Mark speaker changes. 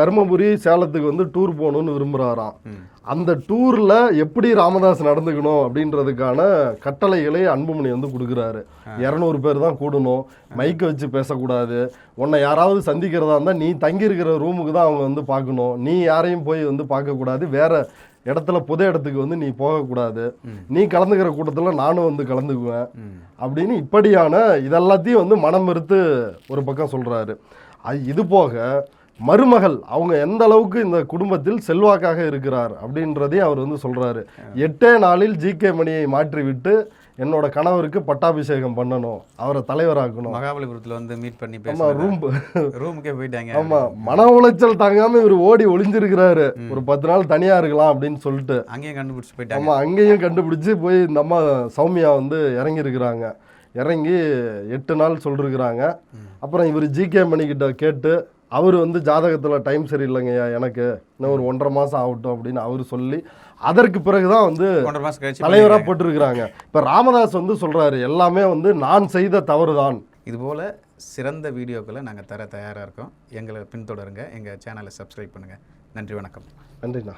Speaker 1: தருமபுரி சேலத்துக்கு வந்து டூர் போகணும்னு விரும்புகிறாராம். அந்த டூரில் எப்படி ராமதாஸ் நடந்துக்கணும் அப்படின்றதுக்கான கட்டளைகளை அன்புமணி வந்து கொடுக்குறாரு. 200 பேர் தான் கூடணும், மைக்கை வச்சு பேசக்கூடாது, உன்னை யாராவது சந்திக்கிறதா இருந்தால் நீ தங்கியிருக்கிற ரூமுக்கு தான் அவங்க வந்து பார்க்கணும், நீ யாரையும் போய் வந்து பார்க்கக்கூடாது, வேற இடத்துல பொது இடத்துக்கு வந்து நீ போகக்கூடாது, நீ கலந்துக்கிற கூட்டத்தில் நானும் வந்து கலந்துக்குவேன் அப்படின்னு இப்படியான இதெல்லாத்தையும் வந்து மனம் மறுத்து ஒரு பக்கம் சொல்கிறாரு. இது போக மருமகள் அவங்க எந்த அளவுக்கு இந்த குடும்பத்தில் செல்வாக்காக இருக்கிறார் அப்படின்றதையும் அவர் வந்து சொல்றாரு. 8 நாளில் ஜி.கே. மணியை மாற்றி விட்டு என்னோட கணவருக்கு பட்டாபிஷேகம் பண்ணணும், அவரை தலைவராக்கணும்.
Speaker 2: மகாபலிபுரத்தில் வந்து மீட் பண்ணி ரூமுக்கே போயிட்டாங்க.
Speaker 1: ஆமா, மன உளைச்சல் தாங்காம இவர் ஓடி ஒளிஞ்சிருக்கிறாரு. ஒரு 10 நாள் தனியா இருக்கலாம் அப்படின்னு சொல்லிட்டு
Speaker 2: அங்கேயும் கண்டுபிடிச்சு போயிட்டாங்க.
Speaker 1: ஆமா, அங்கேயும் கண்டுபிடிச்சு போய் இந்த அம்மா சௌமியா வந்து இறங்கி இருக்கிறாங்க. இறங்கி 8 நாள் சொல்லிருக்கிறாங்க. அப்புறம் இவர் ஜி.கே. மணிக்கிட்ட கேட்டு அவர் வந்து ஜாதகத்தில் டைம் சரியில்லைங்கய்யா, எனக்கு இன்னும் ஒரு 1.5 மாதம் ஆகட்டும் அப்படின்னு அவர் சொல்லி அதற்கு பிறகுதான் வந்து தலைவராக போட்டிருக்கிறாங்க. இப்போ ராமதாஸ் வந்து சொல்கிறாரு, எல்லாமே வந்து நான் செய்த தவறு தான்.
Speaker 2: இதுபோல் சிறந்த வீடியோக்களை நாங்கள் தர தயாராக இருக்கோம். எங்களை பின்தொடருங்க, எங்கள் சேனலை சப்ஸ்கிரைப் பண்ணுங்கள். நன்றி, வணக்கம்.
Speaker 1: நன்றிண்ணா.